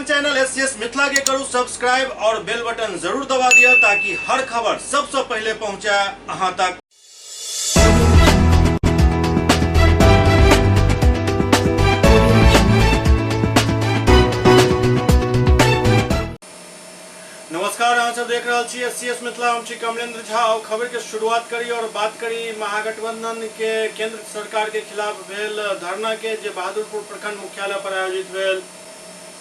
अपन channel SCS Mithila के करू subscribe और बेल बटन जरूर दबा दिया ताकि हर खबर सबसे पहले पहुंचे अहां तक। नमस्कार, अहाँ सब देख रहे छी एससीएस मिथिला। हम छी कमलेंद्र झा और खबर के शुरुआत करी और बात करी महागठबंधन के केंद्र सरकार के खिलाफ भेल धरना के जे बहादुरपुर प्रखंड मुख्यालय पर आयोजित भेल।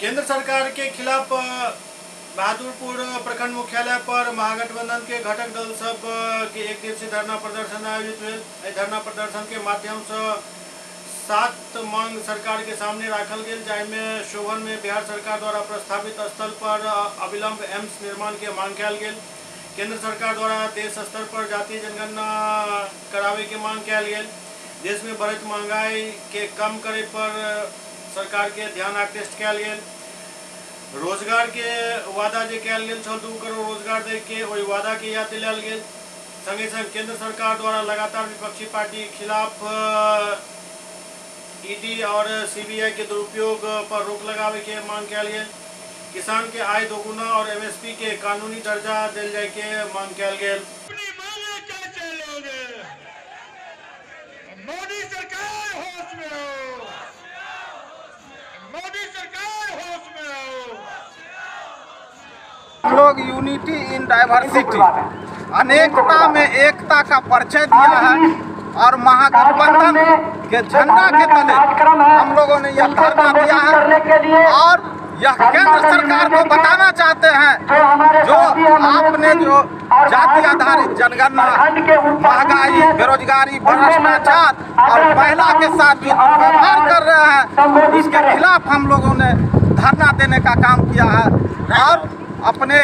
केंद्र सरकार के खिलाफ बहादुरपुर प्रखंड मुख्यालय पर महागठबंधन के घटक दल सब के एक दिवसीय धरना प्रदर्शन आयोजित भेल। एहि धरना प्रदर्शन के माध्यम से 7 मांग सरकार के सामने रखल गेल, जाहिमे शोभन में बिहार सरकार द्वारा प्रस्तावित स्थल पर अविलंब एम्स निर्माण के मांग कयल गेल। केंद्र सरकार द्वारा देश स्तर पर जातीय जनगणना करावे के मांग कयल गेल। देश में बढ़त महंगाई के कम करे पर सरकार के ध्यान आकृष्ट कयल गेल। रोजगार के वादा जे कयल गेल छल 2 करोड़ रोजगार दे के ओहि वादा के याद दिलायल गेल। संगे संग केंद्र सरकार द्वारा लगातार विपक्षी पार्टी खिलाफ ईडी और सीबीआई के दुरुपयोग पर रोक लगावे के मांग कयल गेल। किसान के आय दोगुना और एमएसपी के कानूनी दर्जा दिल जाय के मांग कयल गेल। मोदी सरकार होश में हो, मोदी सरकार होश में हो। हम लोग यूनिटी इन डाइवर्सिटी, अनेकता में एकता का परिचय दिया है और महागठबंधन के झंडा के तले हम लोगों ने यह धरना दिया है और यह केंद्र सरकार को बताना चाहते हैं जो आपने जो जाति आधारित जनगणना, महंगाई, बेरोजगारी, भ्रष्टाचार और महिला के साथ जो व्यवहार कर रहे हैं इसके खिलाफ हम लोगों ने धरना देने का काम किया है और अपने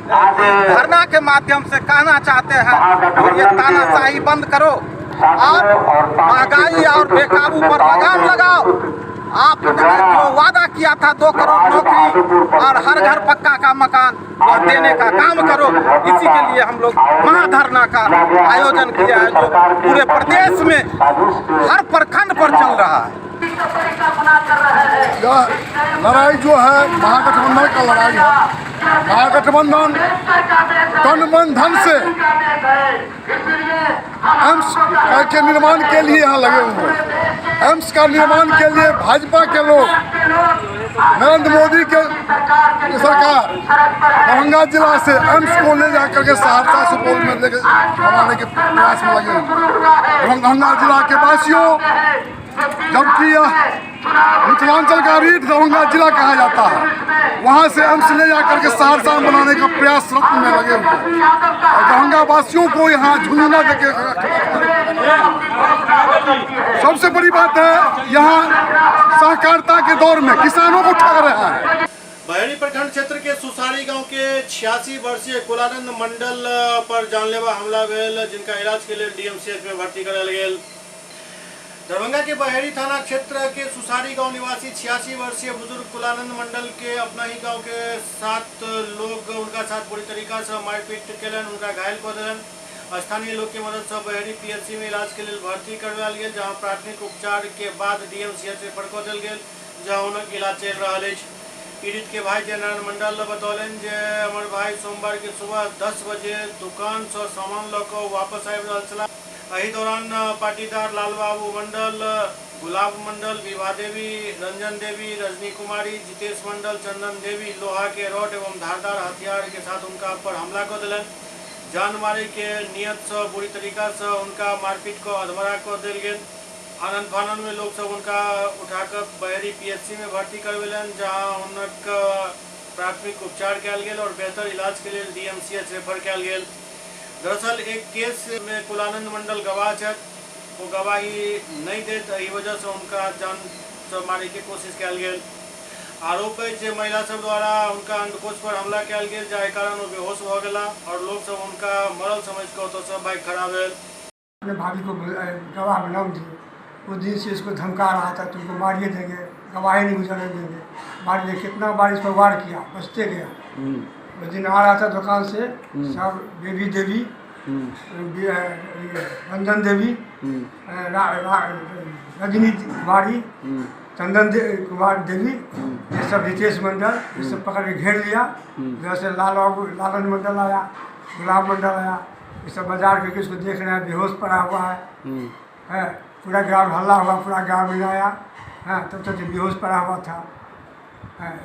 धरना के माध्यम से कहना चाहते हैं ये तानाशाही बंद करो और महंगाई और बेकाबू पर लगाम लगाओ। आपने जो वादा किया था 2 करोड़ नौकरी और हर घर पक्का का मकान और देने का काम करो। इसी के लिए हम लोग महाधरना का आयोजन किया है जो पूरे प्रदेश में हर प्रखंड पर चल रहा है। यह लड़ाई जो है महागठबंधन का लड़ाई है। महागठबंधन तन मन धन से एम्स के निर्माण के लिए यहाँ लगे हुए हैं। एम्स का निर्माण के लिए भाजपा के लोग, नरेंद्र मोदी के सरकार दरभंगा जिला से एम्स को ले जाकर के सहरसा सुपौल में लेकर बनाने के प्रयास में लगे हुए। दरभंगा जिला के वासियों, जबकि यह मिथिलांचल का रीढ़ दरभंगा जिला कहा जाता है, वहाँ से एम्स ले जाकर के सहरसा में बनाने का प्रयास रत्न में लगे हुए और दरभंगा वासियों को यहाँ झुंझुना देके। सबसे बड़ी बात है यहाँ सहकारिता के दौर में किसानों को ठग रहे हैं। बहेड़ी प्रखंड क्षेत्र के सुसारी गांव के 86 वर्षीय कुलानंद मंडल पर जानलेवा हमला भेल, जिनका इलाज के लिए डीएमसीएच में भर्ती करायल गेल। दरभंगा के बहेड़ी थाना क्षेत्र के सुसारी गांव निवासी 86 वर्षीय बुजुर्ग कुलानंद मंडल के अपना ही गांव के 7 लोग उनका साथ बुरी तरीका से मारपीट केलन, उनका घायल कर दिलन। स्थानीय लोग की मदद से बहेड़ी पीएचसी में इलाज के लिए भर्ती करवायल गेल, जहां प्राथमिक उपचार के बाद डीएमसीएच में पठा देल गेल, जहां उनका इलाज चल रहा है। पीड़ित के भाई जयनारायण मंडल बतौलन जे हमर भाई सोमवार के सुबह 10 बजे दुकान से सामान लऽ वापस आबि रहल छलाह। एहि दौरान पाटीदार लाल बाबू मंडल, गुलाब मंडल, विभा देवी, रंजन देवी, रजनी कुमारी, जितेश मंडल, चंदन देवी लोहा के रॉड एवं धारदार हथियार के साथ उनका पर हमला कर दिलन। जान मारे के नियत से बुरी तरीका से उनका मारपीट को अधमरा कर दिल गेल। आनंद फानन में लोग सब उनका उठाकर बहेड़ी पीएचसी में भर्ती करवेलन, जहाँ उनका प्राथमिक उपचार कयल गेल और बेहतर इलाज के लिए डीएमसीएच रेफर कयल गेल। दरअसल एक केस में कुलानंद मंडल गवाह है, वो गवाही नहीं देत, एहि वजह से उनका जान से मारे के कोशिश कयल गेल। आरोप है जे महिला सब द्वारा उनका अंडकोश पर हमला कयल गेल, जाहि कारण वो बेहोश हो गया और लोग सब उनका मरल समझ कर तो सब बाइक खड़ा भेल। अपने भाभी को गवाह बनाओ दिए, उस दिन से इसको धमका रहा था तुमको मारिए देंगे, गवाही नहीं गुजरने देंगे, मारिए। कितना बार इस पर वार किया, बचते गया। उस दिन आ रहा था दुकान से सब बेबी देवी, रंजन देवी, रजनी कुमारी, कुमार देवी, ये सब रितेश मंडल, ये सब पकड़ के घेर लिया। जैसे लालन मंडल आया, गुलाब मंडल आया, ये सब बाजार करके उसको देख रहे हैं, बेहोश पड़ा हुआ है। पूरा ग्राम हल्ला हुआ, पूरा ग्राम मिल आया है, तब तक बेहोश पड़ा हुआ था।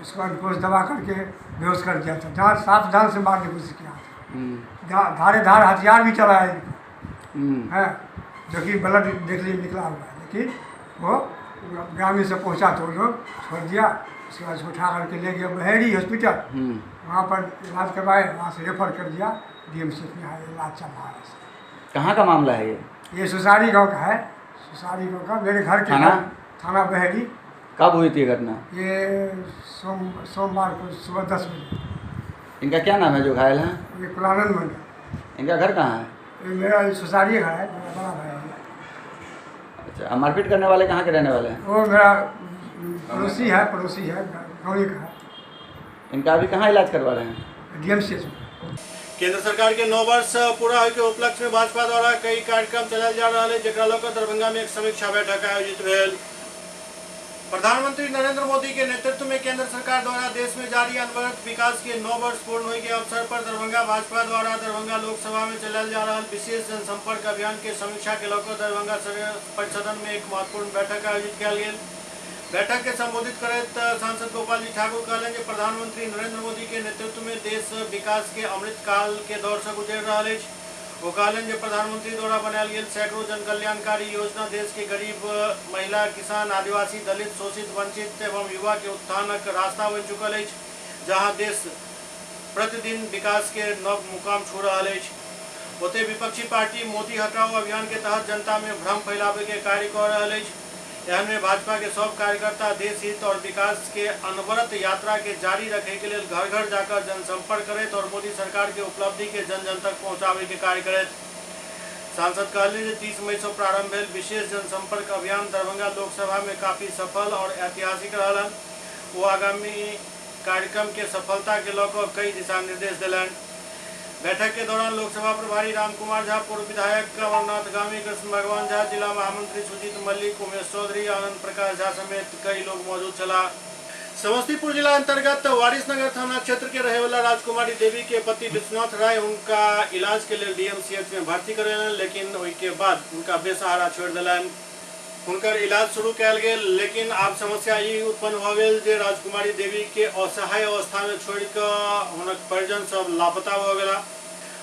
इसके बाद बेहोश दबा करके बेहोश कर दिया था। जान साफ जान से मारने की कोशिश किया था। धार हथियार भी चलाया इनको है, जो कि ब्लड देख लिए निकला हुआ है, लेकिन वो ग्रामीण से पहुंचा तो लोग छोड़ दिया। उसके बाद उसको उठा करके ले गया बहेड़ी हॉस्पिटल, वहाँ पर इलाज करवाए, वहाँ से रेफर कर दिया DMCH में। इलाज चल रहा है। कहाँ का मामला है ये सुसारी गांव का है। सुसारी गांव का मेरे घर के थाना बहेड़ी। कब हुई थी घटना? ये सोमवार को सुबह 10 बजे। इनका क्या नाम है जो घायल है? ये कुलानंद मंडल। इनका घर कहाँ है? ये मेरा सुसारी घर है, मेरा बड़ा भाई है। अच्छा, मारपीट करने वाले कहाँ के रहने वाले हैं? वो मेरा पड़ोसी है, गाँव का है। इनका अभी कहाँ इलाज करवा रहे हैं? DMCH में। केंद्र सरकार के 9 वर्ष पूरा होय के उपलक्ष्य में भाजपा द्वारा कई कार्यक्रम चलायल जा रहा है, जेकरा लेकर दरभंगा में एक समीक्षा बैठक आयोजित भेल। प्रधानमंत्री नरेंद्र मोदी के नेतृत्व में केंद्र सरकार द्वारा देश में जारी अनवरत विकास के 9 वर्ष पूर्ण होने के अवसर पर दरभंगा भाजपा द्वारा दरभंगा लोकसभा में चलायल जा रहा विशेष जनसंपर्क अभियान के समीक्षा के लेकर दरभंगा परिसदन में एक महत्वपूर्ण बैठक आयोजित किया गया। बैठक के संबोधित करत सांसद गोपाल जी ठाकुर कहलें कि प्रधानमंत्री नरेंद्र मोदी के नेतृत्व में देश विकास के अमृत काल के दौर से गुजर रहा है। वो कहलें कि प्रधानमंत्री द्वारा बनायल गेल सैकड़ों जन कल्याणकारी योजना देश के गरीब, महिला, किसान, आदिवासी, दलित, शोषित, वंचित एवं युवा के उत्थानक रास्ता बन चुकल है, जहां देश प्रतिदिन विकास के नव मुकाम छू रहा है। ओते विपक्षी पार्टी मोदी हटाओ अभियान के तहत जनता में भ्रम फैलावे के कार्य कर रहा है। एहन में भाजपा के सब कार्यकर्ता देश हित और विकास के अनवरत यात्रा के जारी रखे के लिए घर घर जाकर जनसंपर्क करें और मोदी सरकार के उपलब्धि के जन जन तक पहुंचावे के कार्य करें। सांसद कहले 30 मई से प्रारंभ भेल विशेष जनसंपर्क अभियान दरभंगा लोकसभा में काफी सफल और ऐतिहासिक रहलन। वो आगामी कार्यक्रम के सफलता के लेकर कई दिशा निर्देश दिलन। बैठक के दौरान लोकसभा प्रभारी राम कुमार झा, पूर्व विधायक अमरनाथ गामी, कृष्ण भगवान झा, जिला महामंत्री सुजीत मल्लिक, उमेश चौधरी, आनंद प्रकाश झा समेत कई लोग मौजूद चला। समस्तीपुर जिला अंतर्गत वारिसनगर थाना क्षेत्र के रहे वाला राजकुमारी देवी के पति विश्वनाथ राय उनका इलाज के लिए DMCH में भर्ती करेलन, लेकिन उसके बाद उनका बेसहारा छोड़ दिलन। उनकर इलाज शुरू कल गए, लेकिन अब समस्या ये उत्पन्न हो गई जे राजकुमारी देवी के असहाय अवस्था में छोड़ कर परिजन सब लापता हो गया।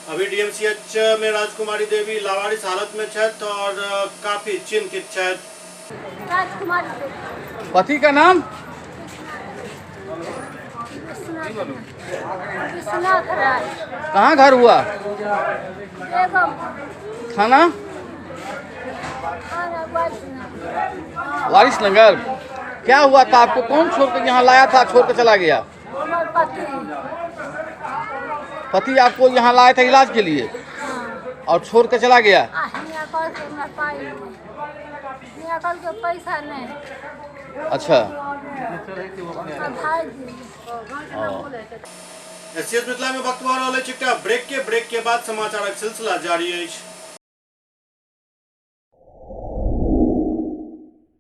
अभी DMCH में राजकुमारी देवी लावारिस हालत में छत और काफी चिंतित छत। पति का नाम? विश्वनाथ राय। कहाँ घर हुआ? थाना वारिसनगर। क्या हुआ था आपको? कौन छोड़ कर यहाँ लाया था, छोड़ कर चला गया? पति आपको यहाँ लाया था इलाज के लिए और छोड़ कर चला गया? पैसा नहीं। अच्छा। एसएस मिथिला में वक्त भर रहा चिट्टा ब्रेक के बाद समाचारक सिलसिला जारी है।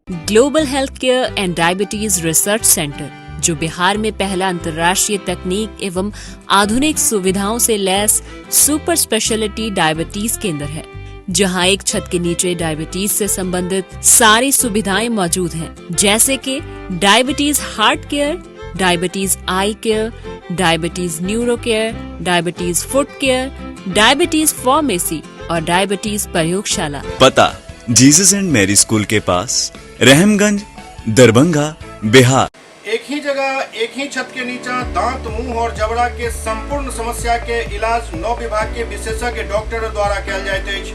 Global health care and diabetes research centre, जो बिहार में पहला अंतर्राष्ट्रीय तकनीक एवं आधुनिक सुविधाओं से लैस सुपर स्पेशलिटी डायबिटीज केंद्र है, जहां एक छत के नीचे डायबिटीज से संबंधित सारी सुविधाएं मौजूद हैं, जैसे कि diabetes heart care, diabetes eye care, diabetes neuro care, diabetes foot care, diabetes pharmacy और डायबिटीज प्रयोगशाला। पता जीसस एंड मैरी स्कूल के पास, रहमगंज, दरभंगा, बिहार। एक ही जगह एक ही छत के नीचे दांत, मुंह और जबड़ा के संपूर्ण समस्या के इलाज 9 विभाग के विशेषज्ञ डॉक्टर द्वारा कयल जाइत अछि।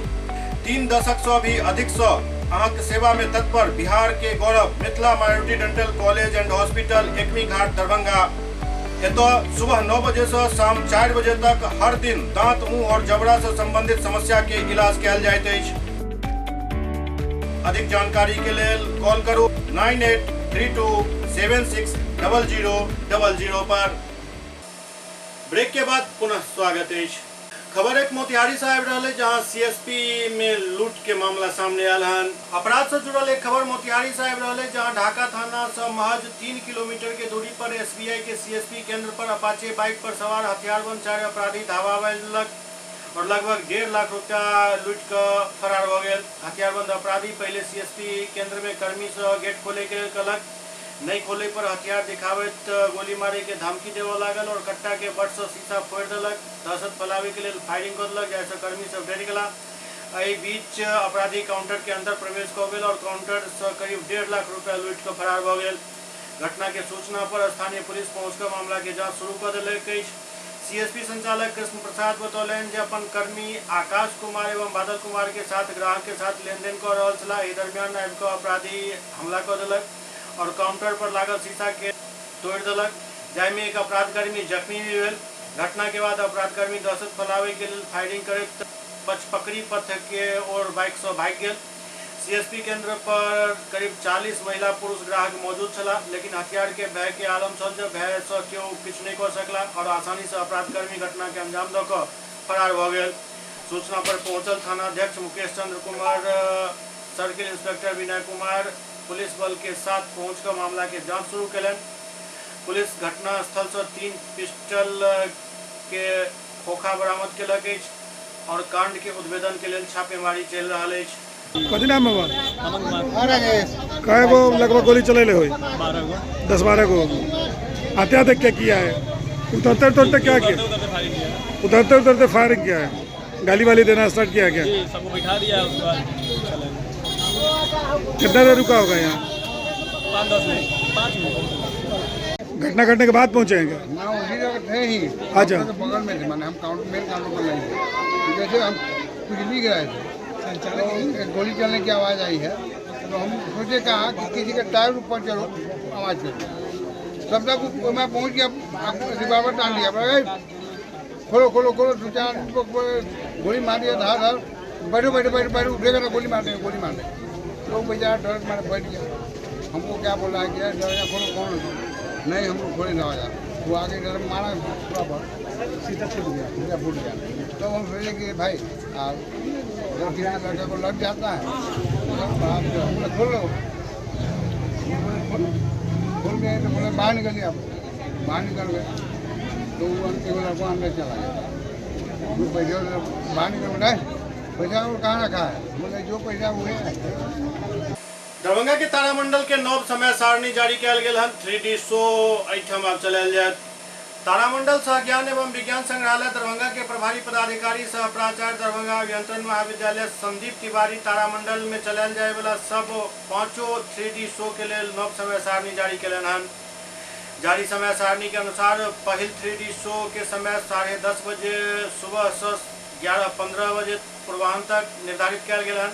3 दशक से भी अधिक से अहाँक सेवा में तत्पर बिहार के गौरव Mithila minority dental college and hospital, Ekmi Ghat, Darbhanga. एतो सुबह 9 बजे से शाम 4 बजे तक हर दिन दांत, मुंह और जबड़ा से संबंधित समस्या के इलाज कयल जाइत अछि। अधिक जानकारी के लिए कॉल करो 9832760000 पर। ब्रेक के बाद पुनः स्वागत है। खबर एक मोतिहारी से आबि रहल है जहां सीएसपी में लूट के मामला सामने आयल हन। अपराध से जुड़ल एक खबर मोतिहारी से आबि रहल है जहां ढाका थाना से महज 3 किलोमीटर के दूरी पर एसबीआई के सीएसपी केंद्र पर अपाचे बाइक पर सवार हथियारबंद 4 अपराधी धावा देलक और लगभग 1.5 लाख रुपया लूट कर फरार हो गए। हथियारबंद अपराधी पहले सीएसपी केंद्र में कर्मी से गेट खोले के लेल कहलक, नहीं खोले पर हथियार दिखावत गोली मारे के धमकी देव लागल और कट्टा के बट से शीशा फोड़ देलक। दहशत फैलावे के लिए फायरिंग कर देलक, जैसे कर्मी सब डर गला। एहि बीच अपराधी काउंटर के अंदर प्रवेश कर गए और काउंटर से करीब 1.5 लाख रुपया लूट कर फरार हो गए। घटना के सूचना पर स्थानीय पुलिस पहुंचकर मामला के जांच शुरू कर दिलक। सीएसपी संचालक कृष्ण प्रसाद बतौलन जे अपन कर्मी आकाश कुमार एवं बादल कुमार के साथ ग्राहक के साथ लेनदेन कर रहा छला। एहि दरमियान आबि कऽ अपराधी हमला कर दिलक और काउंटर पर लागल शीशा के तोड़ दिलक, जाहिमे एक अपराधकर्मी जख्मी भी भेल। घटना के बाद अपराधकर्मी दहशत फैलावे के लिए फायरिंग करैत पचपकड़ी पथ के ओर बाइक से भाग गेल। सीएसपी केंद्र पर करीब 40 महिला पुरुष ग्राहक मौजूद छला, लेकिन हथियार के भय के आलम छल जे भय से केओ किछु नहीं कर सकला और आसानी से अपराधकर्मी घटना के अंजाम दऽ कऽ फरार भऽ गेल। सूचना पर पहुंचल थानाध्यक्ष मुकेश चंद्र Kumar, circle inspector Vinay Kumar police बल के साथ पहुंचकर मामला के जांच शुरू कलन। पुलिस घटना स्थल से 3 पिस्टल के खोखा बरामद केलक अछि और कांड के उद्भेदन के लिए छापेमारी चल रहा है। कथी नाम है कय गो लगभग गोली चलेले होई? 10-12 गो। हत्या तक क्या किया है? उतरते क्या किया? उतरते फायरिंग किया है? गाली वाली देना स्टार्ट किया क्या? सबको बिठा दिया, उसके बाद कितना देर रुका होगा यहाँ? 5 मिनट। घटना घटने के बाद पहुँचेंगे? ना उसी जगह थे ही। अच्छा, तो बगल में थे, माने हम मेन काउंटर पर नहीं थे। जैसे हम कुछ भी गिराए थे तो एक गोली चलने की आवाज़ आई है, तो हम सोचे कहा कि किसी का टायर ऊपर चलो आवाज़ कर। तब तक मैं पहुंच गया, रिवाल्वर टांग दिया, खोलो खोलो खोलो, 2-4 गोली मार दिया, धार बैठो उठेगा ना गोली मार देंगे। लोग बेचारा डर मारे बैठ गया। हमको क्या बोला है कि दरवाजा खोलो, कौन नहीं, हमको खोले दरवाजा। वो आगे डर मारा पूरा सीधा फूट गया। तो हम सोचे कि भाई लड़के को लग जाता है, बोले खोल लो। खोल गए तो बोले बाहर निकलिए। आप बाहर निकल गए तो वो लड़का अंदर चला गया। पैसा बाहर निकल बोला पैसा वो कहाँ रखा है? बोले जो पैसा वो है। दरभंगा के तारामंडल के नव समय सारणी जारी कयल गेल हन। 3D शो एहिठाम आब चलायल जायत। तारामंडल सह ज्ञान एवं विज्ञान संग्रहालय दरभंगा के प्रभारी पदाधिकारी सह प्राचार्य दरभंगा अभियंत्रण महाविद्यालय संदीप तिवारी तारामंडल में चलायल जाय वाला सब 5 3D शो के लिए नव समय सारणी जारी कयलनि हन। जारी समय सारणी के अनुसार पहिल 3D शो के समय 10:30 बजे सुबह से 11:15 बजे पूर्वाह्न तक निर्धारित कयल गेल हन।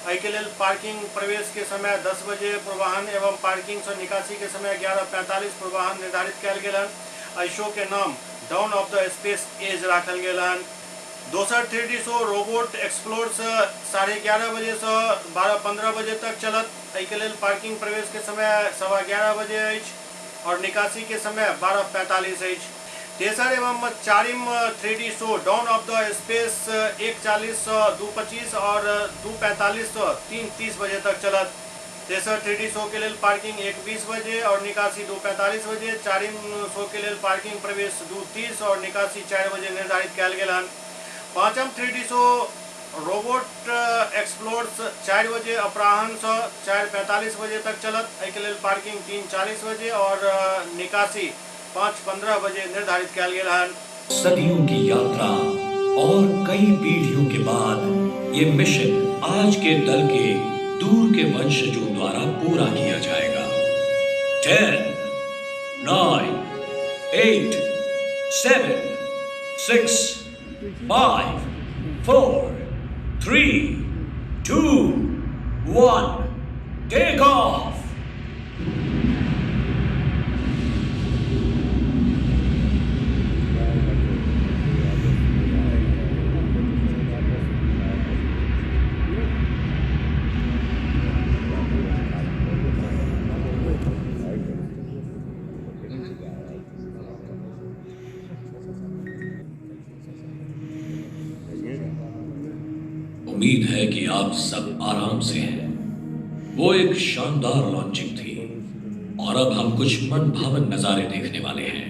एहि के लेल पार्किंग प्रवेश के समय 10 बजे पूर्वाह्न एवं पार्किंग से निकासी के समय 11:45 पूर्वाह्न निर्धारित कयल गेल हन। एहि शो के नाम dawn of the space age राखल गेल हन। दोसर 3D शो रोबोट एक्सप्लोर्स 11:30 बजे से 12:15 बजे तक चलत। एहि के लेल पार्किंग प्रवेश के समय 11:15 बजे अछि और निकासी के समय 12:45 अछि। तेसर एवं चारिम 3D show down of the space 1:40 से 2:25 और 2:45 से 3:30 बजे तक चलत। तेसर 3D शो के लिए पार्किंग 1:20 बजे और निकासी 2:45 बजे। चारिम शो के लिए पार्किंग प्रवेश 2:30 और निकासी 4 बजे निर्धारित कयल गेल हन। पाँचम 3D शो रोबोट एक्सप्लोर्स 4 बजे अपराह्न से 4:45 बजे तक चलत। एहि के लिए पार्किंग 3:40 बजे और निकासी 5:15 बजे निर्धारित किया गेल हन। सदियों की यात्रा और कई पीढ़ियों के बाद ये मिशन आज के दल के दूर के वंशजों द्वारा पूरा किया जाएगा। 10, 9, 8, 7, 6, 5, 4, 3, 2, 1, take off! उम्मीद है कि आप सब आराम से हैं। वो एक शानदार लॉन्चिंग थी और अब हम कुछ मन भावन नजारे देखने वाले हैं।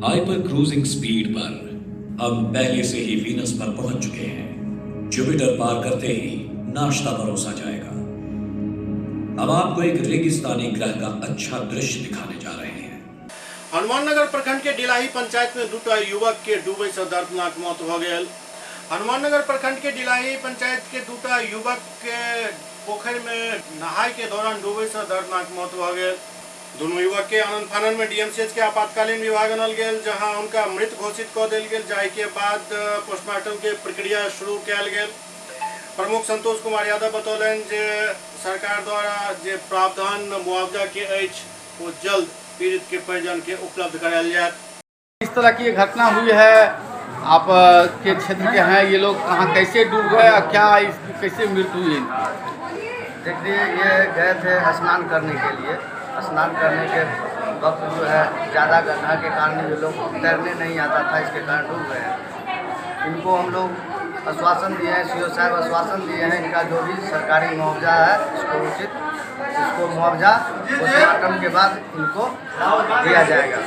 हाइपर क्रूजिंग स्पीड पर हम पहले से ही वीनस पर पहुंच चुके हैं। जुपिटर पार करते ही नाश्ता परोसा जाएगा। अब आपको एक रेगिस्तानी ग्रह का अच्छा दृश्य दिखाने जा रहे हैं। हनुमाननगर प्रखंड के डिलाही पंचायत में दूटा युवक के डूबे से दर्दनाक मौत हो गई। हनुमाननगर प्रखंड के डिलाही पंचायत के दूटा युवक के पोखर में नहाय के दौरान डूबे से दर्दनाक मौत हो गई। दोनों युवक के आनंद फानन में डीएमसीएच के आपातकालीन विभाग आनल गेल, जहां उनका मृत घोषित कर दिल गेल, जाय के बाद पोस्टमार्टम के प्रक्रिया शुरू कयल गेल। प्रमुख संतोष कुमार यादव बतौलन जे सरकार द्वारा जे प्रावधान मुआवजा के अछि वो जल्द पीड़ित के परिजन के उपलब्ध करायल जाए। इस तरह की घटना हुई है, आप के क्षेत्र के हैं, ये लोग कहाँ कैसे डूब गए, क्या इसकी कैसे मृत्यु हुई? देखिए, ये गए थे स्नान करने के लिए। स्नान करने के वक्त जो है ज़्यादा गड्ढा के कारण ये लोग तैरने नहीं आता था, इसके कारण डूब गए हैं। इनको हम लोग आश्वासन दिए हैं, सीओ साहब आश्वासन दिए हैं, इनका जो भी सरकारी मुआवजा है इसको उचित इसको मुआवजा पोस्टमार्टम के बाद इनको दिया जाएगा।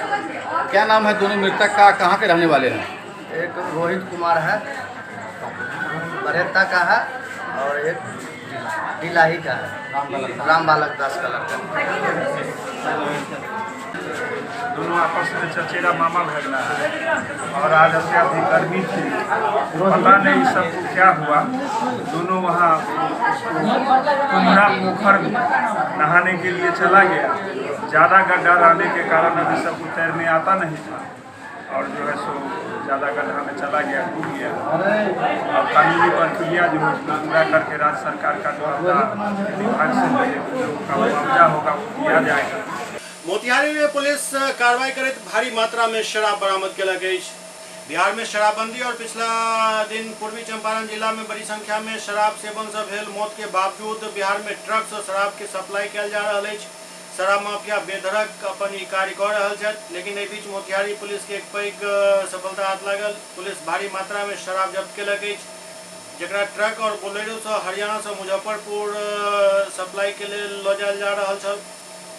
क्या नाम है दोनों मृतक का, कहाँ के रहने वाले हैं? एक रोहित कुमार है, बरेता का है, और एक डिलाही का है, राम बालक दास का लड़का। दोनों आपस में चचेरा मामा भगना है और आज अत्याधिक गर्मी थी, पता नहीं सबको क्या हुआ। दोनों वहाँ कुमरा पोखर में नहाने के लिए चला गया। ज़्यादा गड्ढा रहने के कारण अभी सबको तैरने आता नहीं था और जो है सो ज़्यादा गड्ढा में चला गया, डूब गया। और कानूनी प्रक्रिया जो है उसको पूरा करके राज्य सरकार का जो विभाग से मुआवजा होगा वो दिया जाएगा। मोतिहारी में पुलिस कार्रवाई करते भारी मात्रा में शराब बरामद किया गई। बिहार में शराबबंदी और पिछला दिन पूर्वी चंपारण जिला में बड़ी संख्या में शराब सेवन से भेल मौत के बावजूद बिहार में ट्रक से शराब के सप्लाई कयल जा रहा है। शराब माफिया बेधड़क अपन ई कार्य कर रहा है, लेकिन एहि बीच मोतिहारी पुलिस के एक पैघ सफलता हाथ लागल। पुलिस भारी मात्रा में शराब जब्त केलक अछि, जकरा ट्रक और बोलेरो से हरियाणा से मुजफ्फरपुर सप्लाई के लिए लऽ जायल जा रहा है।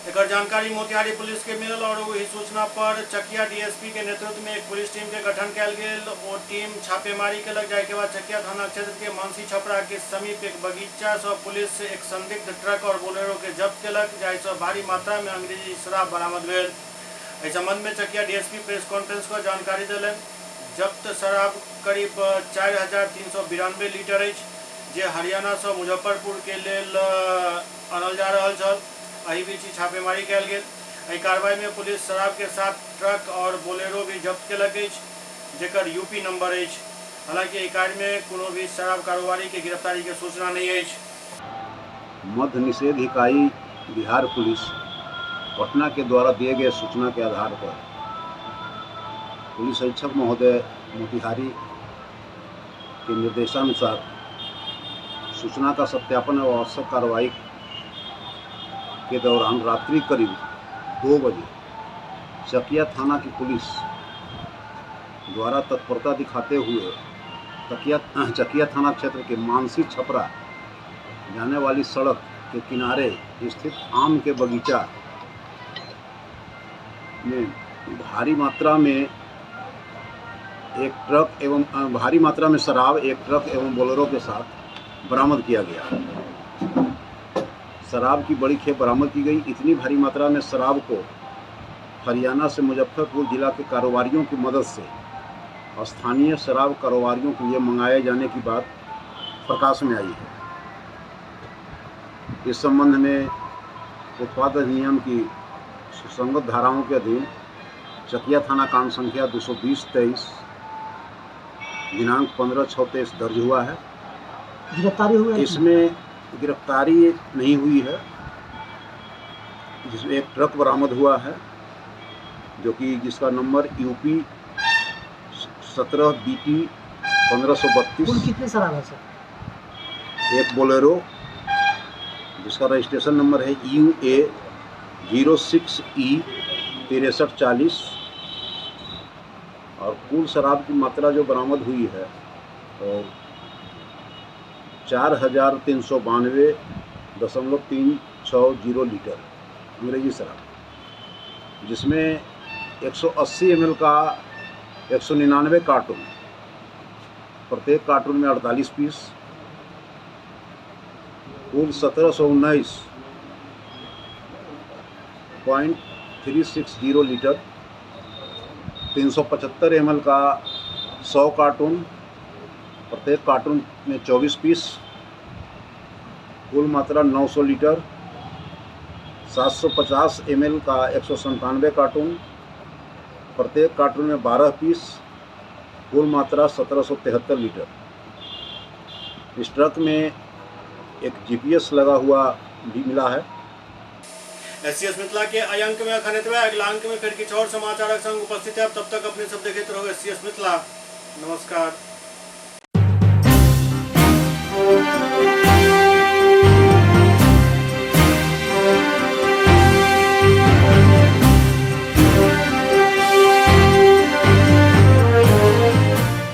एकर जानकारी मोतिहारी पुलिस के मिलल और वही सूचना पर चकिया डीएसपी के नेतृत्व में एक पुलिस टीम के गठन कयल गेल। वो टीम छापेमारी केलक, जाय के बाद चकिया थाना क्षेत्र के मानसी छपरा के समीप एक बगीचा से पुलिस एक संदिग्ध ट्रक और बोलेरो के जब्त केलक, जाय से भारी मात्रा में अंग्रेजी शराब बरामद भेल। एहि संबंध में चकिया डीएसपी प्रेस कॉन्फ्रेंस को जानकारी देलन। जब्त शराब करीब 4392 लीटर अछि, जे हरियाणा से मुजफ्फरपुर के लेल आनल जा रहल छल। एहि बीच छापेमारी कयल गेल। एहि कार्रवाई में पुलिस शराब के साथ ट्रक और बोलेरो भी जब्त केलक अछि, जेकर यूपी नंबर अछि। हालांकि एहि कार्य में कोनो भी शराब कारोबारी के गिरफ्तारी के सूचना नहीं अछि। मद्य निषेध इकाई बिहार पुलिस पटना के द्वारा दिए गए सूचना के आधार पर पुलिस अधीक्षक महोदय मोतिहारी के निर्देशानुसार सूचना का सत्यापन और आवश्यक कार्रवाई के दौरान रात्रि करीब 2 बजे चकिया थाना की पुलिस द्वारा तत्परता दिखाते हुए चकिया थाना क्षेत्र के मानसी छपरा जाने वाली सड़क के किनारे स्थित आम के बगीचा में भारी मात्रा में शराब एक ट्रक एवं बोलेरो के साथ बरामद किया गया। शराब की बड़ी खेप बरामद की गई। इतनी भारी मात्रा में शराब को हरियाणा से मुजफ्फरपुर जिला के कारोबारियों की मदद से स्थानीय शराब कारोबारियों के लिए मंगाए जाने की बात प्रकाश में आई है। इस संबंध में उत्पाद अधिनियम की सुसंगत धाराओं के अधीन चकिया थाना कांड संख्या 220/23 दिनांक 15/6/23 दर्ज हुआ है। गिरफ्तारी हुई है? इसमें गिरफ्तारी नहीं हुई है, जिसमें एक ट्रक बरामद हुआ है जिसका नंबर यूपी 17 BT 1532। कुल कितने शराब है सर? एक बोलेरो जिसका रजिस्ट्रेशन नंबर है UA 06E 6340 और कुल शराब की मात्रा जो बरामद हुई है और 4392.360 लीटर अंग्रेजी शराब, जिसमें 180 ml का 199 कार्टून, प्रत्येक कार्टून में 48 पीस, कुल 1719.360 लीटर, 375 ml का 100 कार्टून, प्रत्येक कार्टून में 24 पीस, कुल मात्रा 900 लीटर, 750 ml का 197 कार्टून, प्रत्येक कार्टून में 12 पीस, कुल मात्रा 1773 लीटर। इस ट्रक में एक GPS लगा हुआ भी मिला है। एससीएस मिथिला के अंक में अखनित्व अगला अंक में फिर कुछ और समाचार संग उपस्थित है। तब तक अपने सब देखते रहो एससीएस मिथिला। नमस्कार।